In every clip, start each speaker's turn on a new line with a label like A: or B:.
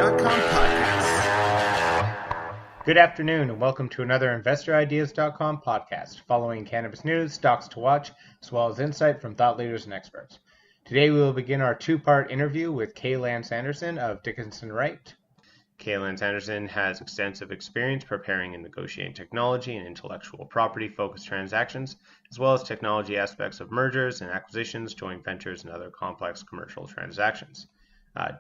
A: InvestorIdeas.com podcast.
B: Good afternoon and welcome to another InvestorIdeas.com podcast, following cannabis news, stocks to watch, as well as insight from thought leaders and experts. Today we will begin our two-part interview with Kay Lance Anderson of Dickinson Wright. Kay Lance Anderson has extensive experience preparing and negotiating technology and intellectual property-focused transactions, as well as technology aspects of mergers and acquisitions, joint ventures, and other complex commercial transactions.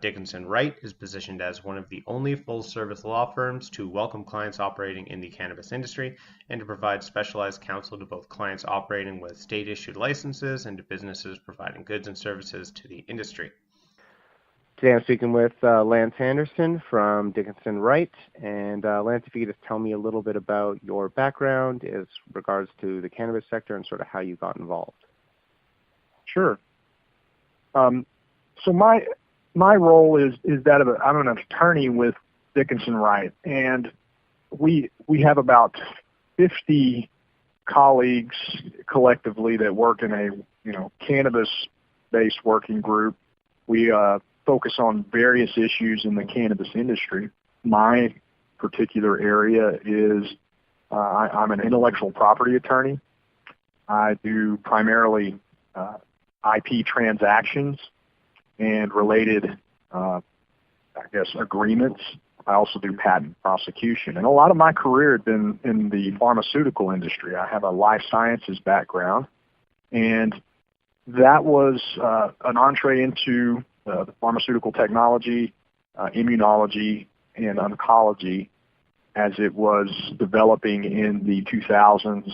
B: Dickinson Wright is positioned as one of the only full-service law firms to welcome clients operating in the cannabis industry and to provide specialized counsel to both clients operating with state-issued licenses and to businesses providing goods and services to the industry.
C: Today I'm speaking with Lance Anderson from Dickinson Wright. And Lance, if you could just tell me a little bit about your background as regards to the cannabis sector and sort of how you got involved.
D: Sure. So my role is that of I'm an attorney with Dickinson Wright, and we have about 50 colleagues collectively that work in a cannabis-based working group. We focus on various issues in the cannabis industry. My particular area is I'm an intellectual property attorney. I do primarily IP transactions and related, agreements. I also do patent prosecution. And a lot of my career had been in the pharmaceutical industry. I have a life sciences background, and that was an entree into the pharmaceutical technology, immunology, and oncology as it was developing in the 2000s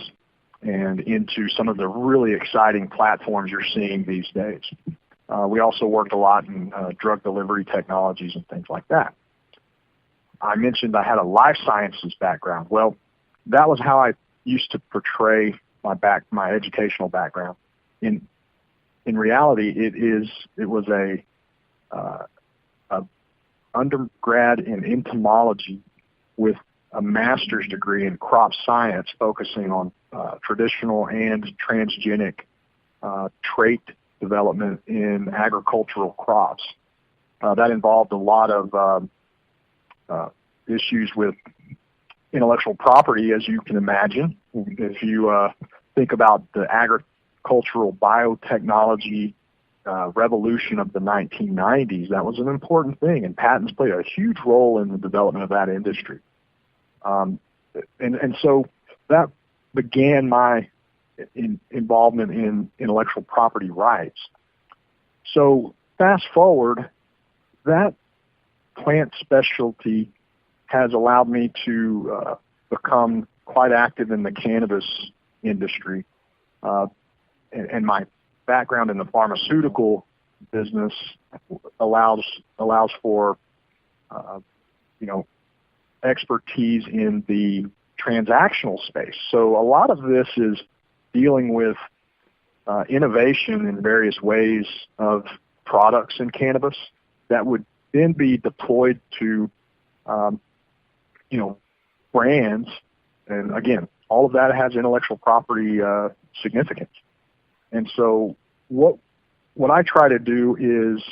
D: and into some of the really exciting platforms you're seeing these days. We also worked a lot in drug delivery technologies and things like that. I mentioned I had a life sciences background. Well, that was how I used to portray my educational background. In reality, it was a undergrad in entomology with a master's degree in crop science, focusing on traditional and transgenic trait development in agricultural crops. That involved a lot of issues with intellectual property, as you can imagine. If you think about the agricultural biotechnology revolution of the 1990s, that was an important thing, and patents played a huge role in the development of that industry. And so that began my involvement in intellectual property rights. So fast forward, that plant specialty has allowed me to become quite active in the cannabis industry. And my background in the pharmaceutical business allows for expertise in the transactional space. So a lot of this is dealing with innovation in various ways of products in cannabis that would then be deployed to brands. And again, all of that has intellectual property significance. And so what I try to do is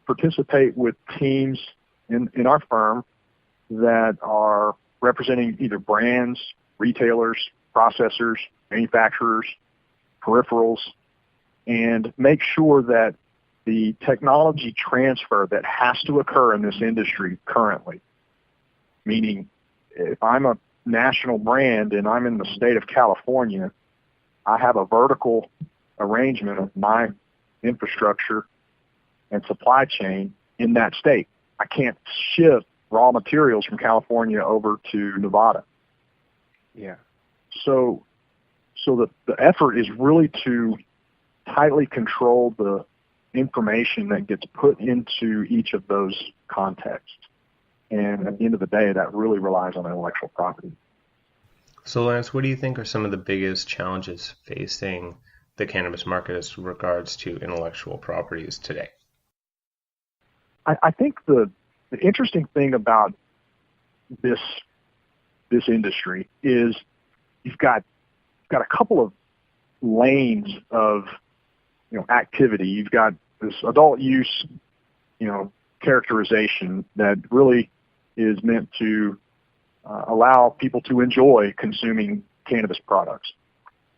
D: participate with teams in our firm that are representing either brands, retailers, processors, manufacturers, peripherals, and make sure that the technology transfer that has to occur in this industry currently, meaning if I'm a national brand and I'm in the state of California, I have a vertical arrangement of my infrastructure and supply chain in that state. I can't ship raw materials from California over to Nevada.
C: Yeah.
D: So the effort is really to tightly control the information that gets put into each of those contexts. And at the end of the day, that really relies on intellectual property.
B: So Lance, what do you think are some of the biggest challenges facing the cannabis market as regards to intellectual properties today?
D: I think the interesting thing about this industry is you've got a couple of lanes of activity. You've got this adult use characterization that really is meant to allow people to enjoy consuming cannabis products.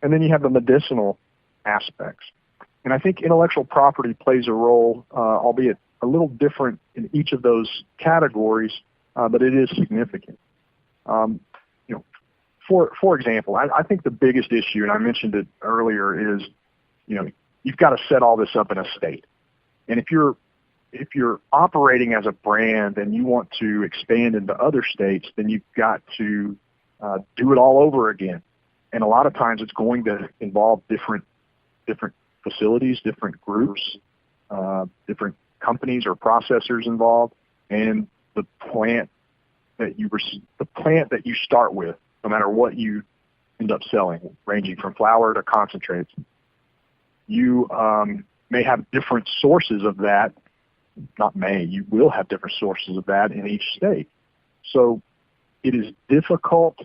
D: And then you have the medicinal aspects. And I think intellectual property plays a role, albeit a little different in each of those categories, but it is significant. For example, I think the biggest issue, and I mentioned it earlier, is you've got to set all this up in a state. And if you're operating as a brand and you want to expand into other states, then you've got to do it all over again. And a lot of times it's going to involve different facilities, different groups, different companies or processors involved, and the plant that you start with, no matter what you end up selling, ranging from flower to concentrates. You may have different sources of that. You will have different sources of that in each state. So it is difficult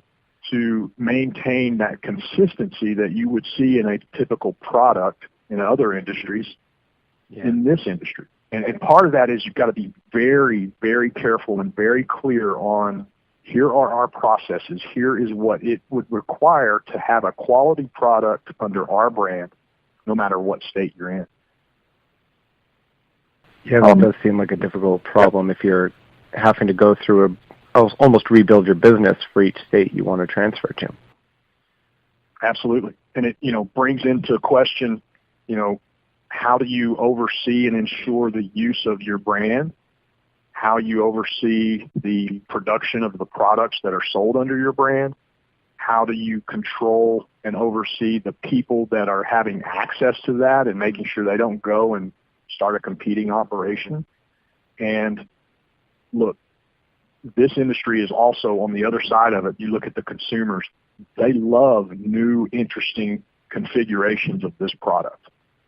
D: to maintain that consistency that you would see in a typical product in other industries in this industry. And part of that is you've got to be very, very careful and very clear on, here are our processes. Here is what it would require to have a quality product under our brand, no matter what state you're in.
C: Yeah, that does seem like a difficult problem if you're having to go through almost rebuild your business for each state you want to transfer to.
D: Absolutely. And it, brings into question, how do you oversee and ensure the use of your brand? How you oversee the production of the products that are sold under your brand? How do you control and oversee the people that are having access to that and making sure they don't go and start a competing operation? And look, this industry is also on the other side of it. You look at the consumers. They love new, interesting configurations of this product.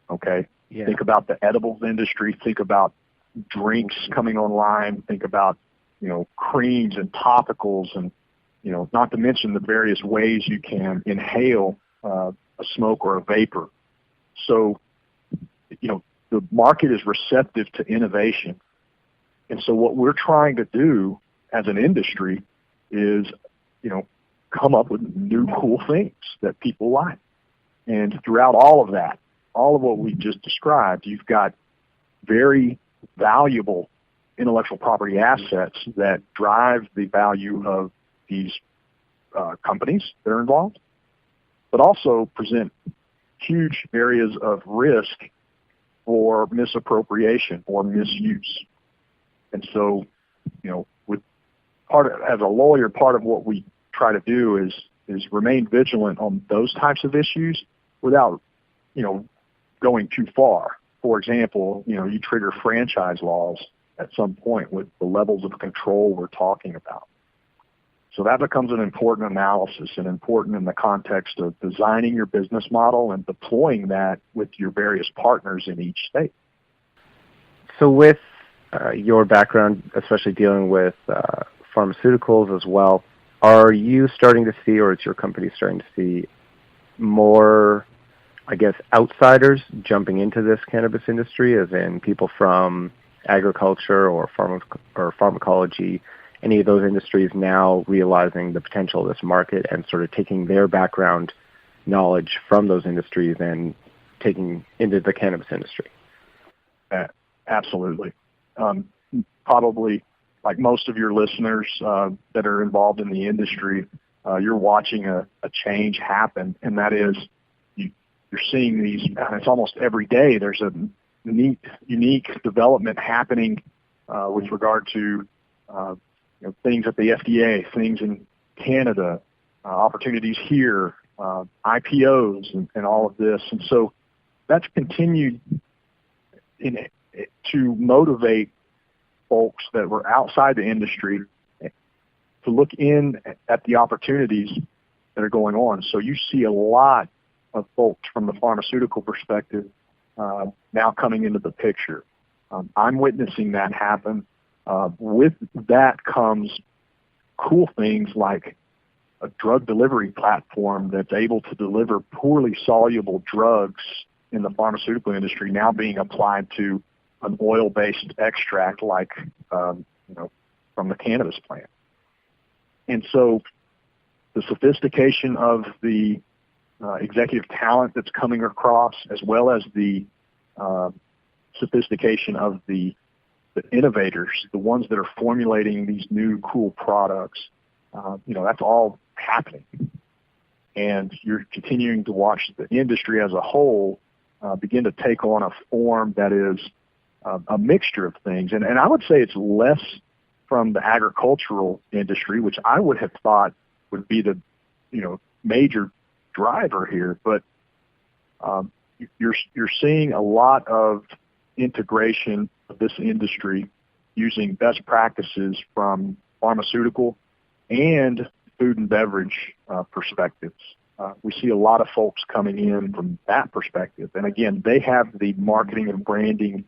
D: Okay? Yeah. Think about the edibles industry. Think about drinks coming online. Think about, creams and topicals and, not to mention the various ways you can inhale a smoke or a vapor. So, the market is receptive to innovation. And so what we're trying to do as an industry is, come up with new cool things that people like. And throughout all of that, all of what we just described, you've got very valuable intellectual property assets that drive the value of these companies that are involved, but also present huge areas of risk for misappropriation or misuse. And so, as a lawyer, part of what we try to do is remain vigilant on those types of issues without, going too far. For example, you trigger franchise laws at some point with the levels of control we're talking about. So that becomes an important analysis and important in the context of designing your business model and deploying that with your various partners in each state.
C: So with your background, especially dealing with pharmaceuticals as well, are you starting to see, or is your company starting to see more, outsiders jumping into this cannabis industry, as in people from agriculture or pharmacology, any of those industries now realizing the potential of this market and sort of taking their background knowledge from those industries and taking into the cannabis industry?
D: Absolutely. Probably, like most of your listeners that are involved in the industry, you're watching a change happen, and that is you're seeing these, it's almost every day, there's a unique development happening with regard to things at the FDA, things in Canada, opportunities here, IPOs, and all of this. And so that's continued to motivate folks that were outside the industry to look in at the opportunities that are going on. So you see a lot of folks from the pharmaceutical perspective now coming into the picture. I'm witnessing that happen. With that comes cool things like a drug delivery platform that's able to deliver poorly soluble drugs in the pharmaceutical industry now being applied to an oil-based extract like, from the cannabis plant. And so the sophistication of the executive talent that's coming across, as well as the sophistication of the innovators, the ones that are formulating these new cool products, that's all happening. And you're continuing to watch the industry as a whole begin to take on a form that is a mixture of things. And I would say it's less from the agricultural industry, which I would have thought would be the, major driver here. But you're seeing a lot of integration of this industry using best practices from pharmaceutical and food and beverage perspectives. We see a lot of folks coming in from that perspective. And again, they have the marketing and branding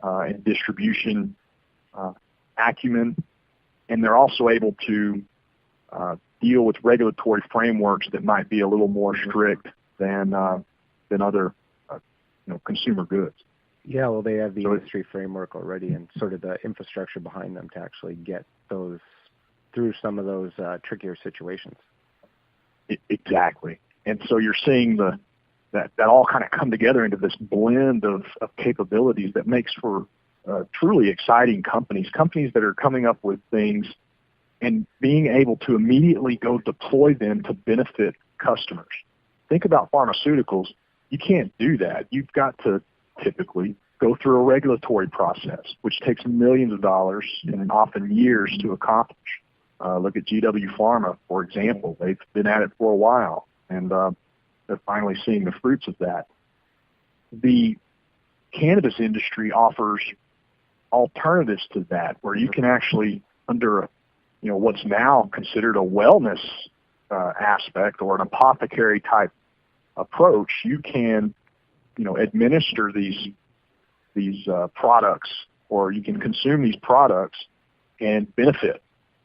D: and distribution acumen, and they're also able to deal with regulatory frameworks that might be a little more strict than other consumer goods.
C: Yeah, well, they have the industry framework already and sort of the infrastructure behind them to actually get those through some of those trickier situations.
D: Exactly. And so you're seeing that all kind of come together into this blend of capabilities that makes for truly exciting companies that are coming up with things and being able to immediately go deploy them to benefit customers. Think about pharmaceuticals. You can't do that. You've got to typically go through a regulatory process, which takes millions of dollars and often years to accomplish. Look at GW Pharma, for example. They've been at it for a while, and they're finally seeing the fruits of that. The cannabis industry offers alternatives to that, where you can actually, under what's now considered a wellness aspect or an apothecary type approach, you can administer these products, or you can consume these products and benefit.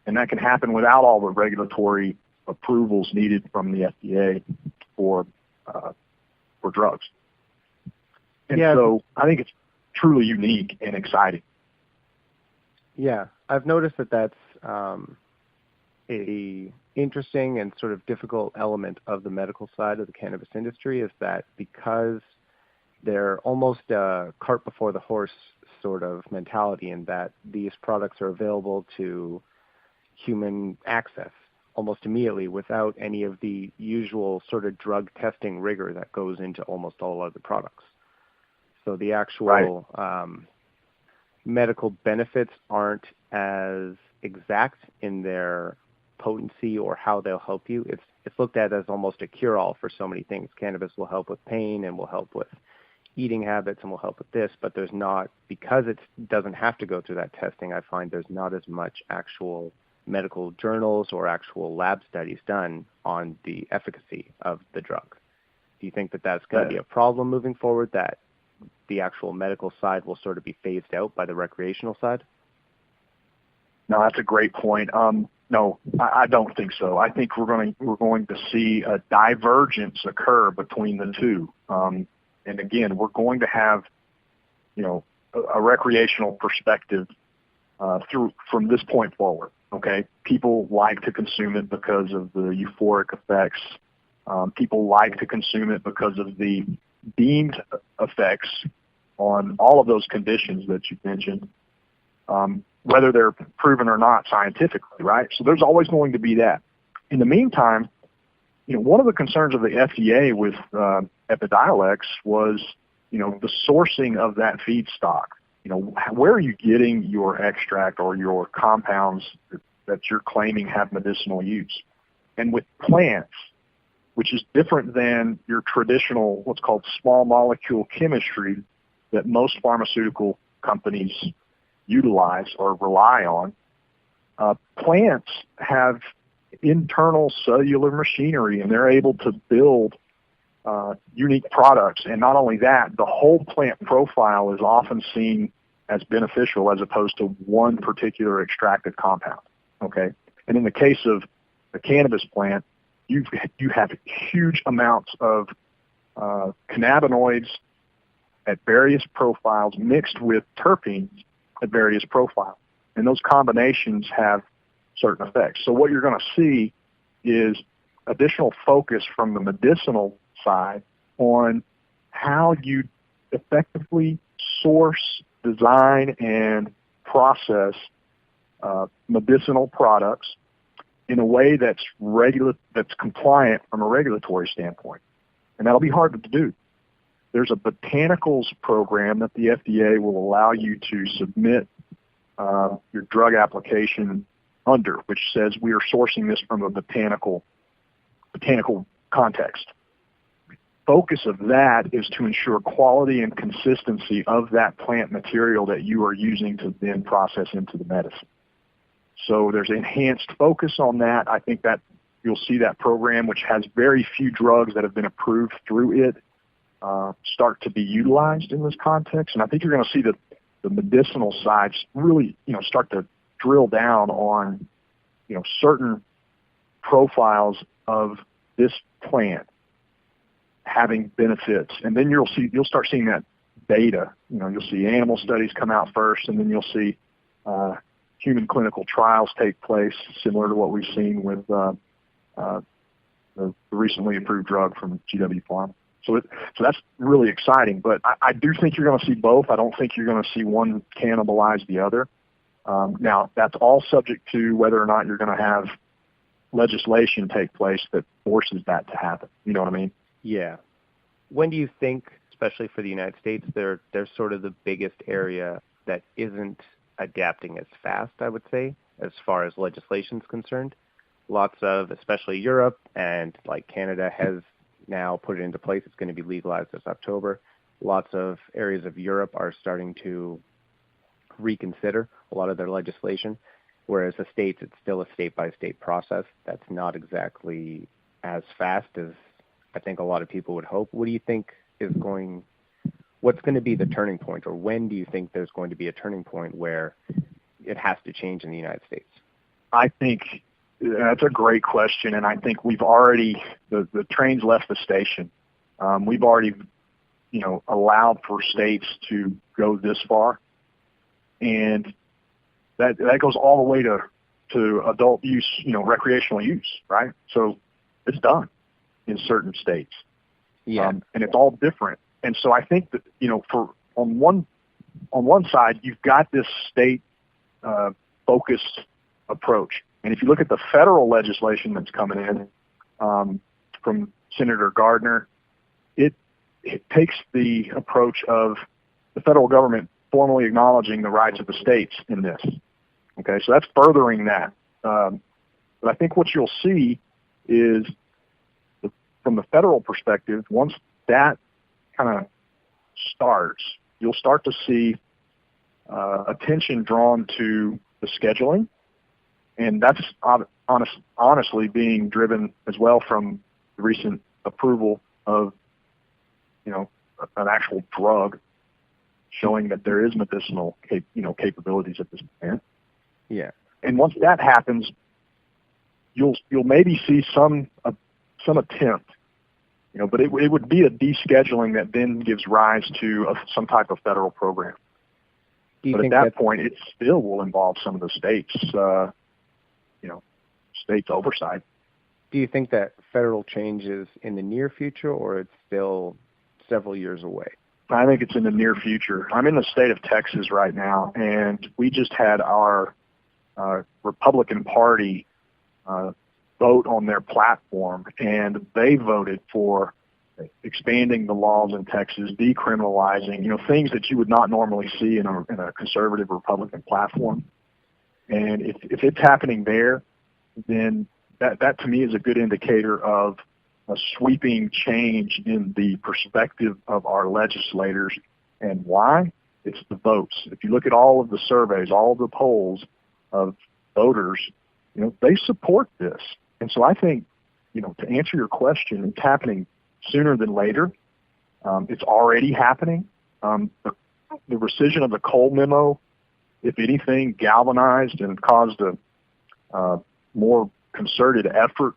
D: And that can happen without all the regulatory approvals needed from the FDA for drugs. And so I think it's truly unique and exciting.
C: Yeah, I've noticed that that's a interesting and sort of difficult element of the medical side of the cannabis industry, is that because they're almost a cart before the horse sort of mentality, in that these products are available to human access almost immediately without any of the usual sort of drug testing rigor that goes into almost all other products. So the actual medical benefits aren't as exact in their potency or how they'll help you. It's looked at as almost a cure-all for so many things. Cannabis will help with pain and will help with eating habits and will help with this, but there's not, because it doesn't have to go through that testing, I find there's not as much actual medical journals or actual lab studies done on the efficacy of the drug. Do you think that that's going to be a problem moving forward, that the actual medical side will sort of be phased out by the recreational side?
D: No, that's a great point. No, I don't think so. I think we're going to see a divergence occur between the two. And again, we're going to have, a recreational perspective from this point forward. Okay, people like to consume it because of the euphoric effects. People like to consume it because of the deemed effects on all of those conditions that you mentioned, whether they're proven or not scientifically, right? So there's always going to be that. In the meantime, one of the concerns of the FDA with Epidiolex was, the sourcing of that feedstock. Where are you getting your extract or your compounds that you're claiming have medicinal use? And with plants, which is different than your traditional, what's called small molecule chemistry that most pharmaceutical companies utilize or rely on, plants have internal cellular machinery, and they're able to build unique products. And not only that, the whole plant profile is often seen as beneficial as opposed to one particular extracted compound. Okay, and in the case of the cannabis plant, you have huge amounts of cannabinoids at various profiles mixed with terpenes at various profiles. And those combinations have certain effects. So what you're going to see is additional focus from the medicinal side on how you effectively source, design, and process medicinal products in a way that's compliant from a regulatory standpoint. And that'll be hard to do. There's a botanicals program that the FDA will allow you to submit your drug application under, which says we are sourcing this from a botanical context. Focus of that is to ensure quality and consistency of that plant material that you are using to then process into the medicine. So there's enhanced focus on that. I think that you'll see that program, which has very few drugs that have been approved through it, start to be utilized in this context. And I think you're going to see the medicinal sides really, start to drill down on, certain profiles of this plant having benefits. And then you'll start seeing that data. You'll see animal studies come out first, and then you'll see human clinical trials take place, similar to what we've seen with the recently approved drug from GW Pharma. So that's really exciting. But I do think you're going to see both. I don't think you're going to see one cannibalize the other. Now, that's all subject to whether or not you're going to have legislation take place that forces that to happen. You know what I mean?
C: Yeah. When do you think, especially for the United States, they're sort of the biggest area that isn't adapting as fast, I would say, as far as legislation is concerned? Lots of, especially Europe and like Canada has now put it into place. It's going to be legalized this October. Lots of areas of Europe are starting to reconsider a lot of their legislation, whereas the States, it's still a state-by-state process. That's not exactly as fast as I think a lot of people would hope. What do you think what's going to be the turning point, or when do you think there's going to be a turning point where it has to change in the United States?
D: I think that's a great question, and I think we've already, the train's left the station. We've already, allowed for states to go this far, and that goes all the way to adult use, recreational use, right? So it's done in certain states.
C: Yeah.
D: And it's all different. And so I think that, on one side, you've got this state focused approach. And if you look at the federal legislation that's coming in from Senator Gardner, it takes the approach of the federal government formally acknowledging the rights of the states in this. Okay, so that's furthering that. But I think what you'll see is, from the federal perspective, once that kind of starts, you'll start to see attention drawn to the scheduling. And that's honestly being driven as well from the recent approval of, an actual drug showing that there is medicinal, capabilities at this point.
C: Yeah.
D: And once that happens, you'll maybe see some attempt, but it would be a descheduling that then gives rise to some type of federal program. But at that point, it still will involve some of the states, states oversight.
C: Do you think that federal change is in the near future, or it's still several years away?
D: I think it's in the near future. I'm in the state of Texas right now, and we just had our Republican Party vote on their platform, and they voted for expanding the laws in Texas, decriminalizing, things that you would not normally see in a conservative Republican platform. And if it's happening there, then that to me is a good indicator of a sweeping change in the perspective of our legislators. And why? It's the votes. If you look at all of the surveys, all of the polls of voters, they support this. And so I think, to answer your question, it's happening sooner than later. It's already happening. The rescission of the Cole memo, if anything, galvanized and caused a more concerted effort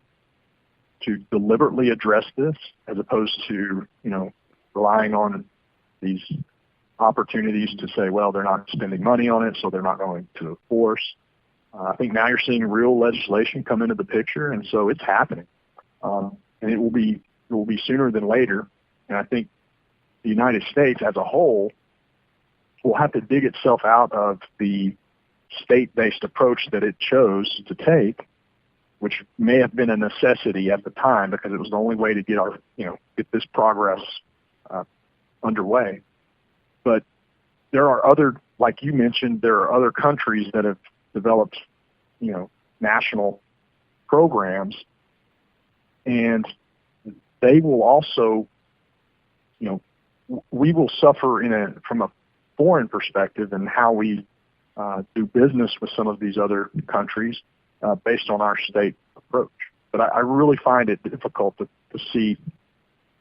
D: to deliberately address this, as opposed to, relying on these opportunities to say, well, they're not spending money on it, so they're not going to enforce. I think now you're seeing real legislation come into the picture, and so it's happening. And it will be sooner than later. And I think the United States as a whole will have to dig itself out of the state-based approach that it chose to take, which may have been a necessity at the time because it was the only way to get this progress underway. But there are other, like you mentioned, there are other countries that have developed, national programs, and they will also, we will suffer from a foreign perspective in how we do business with some of these other countries based on our state approach. But I really find it difficult to see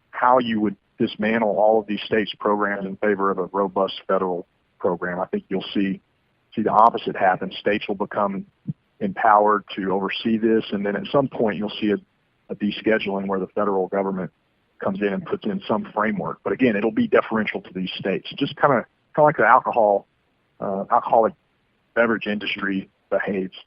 D: how you would dismantle all of these states' programs in favor of a robust federal program. I think you'll see the opposite happen. States will become empowered to oversee this, and then at some point you'll see a descheduling where the federal government comes in and puts in some framework. But again, it'll be deferential to these states, just kind of like the alcoholic beverage industry behaves.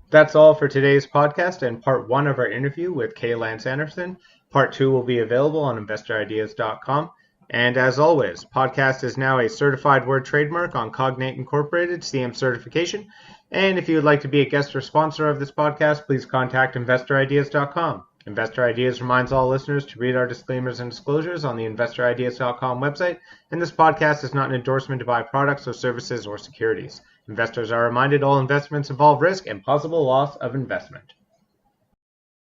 B: That's all for today's podcast and part 1 of our interview with K. Lance Anderson. Part 2 will be available on investorideas.com. And as always, Podcast is now a certified word trademark on Cognate Incorporated CM certification. And if you would like to be a guest or sponsor of this podcast, please contact investorideas.com. Investor Ideas reminds all listeners to read our disclaimers and disclosures on the investorideas.com website, and this podcast is not an endorsement to buy products or services or securities. Investors are reminded all investments involve risk and possible loss of investment.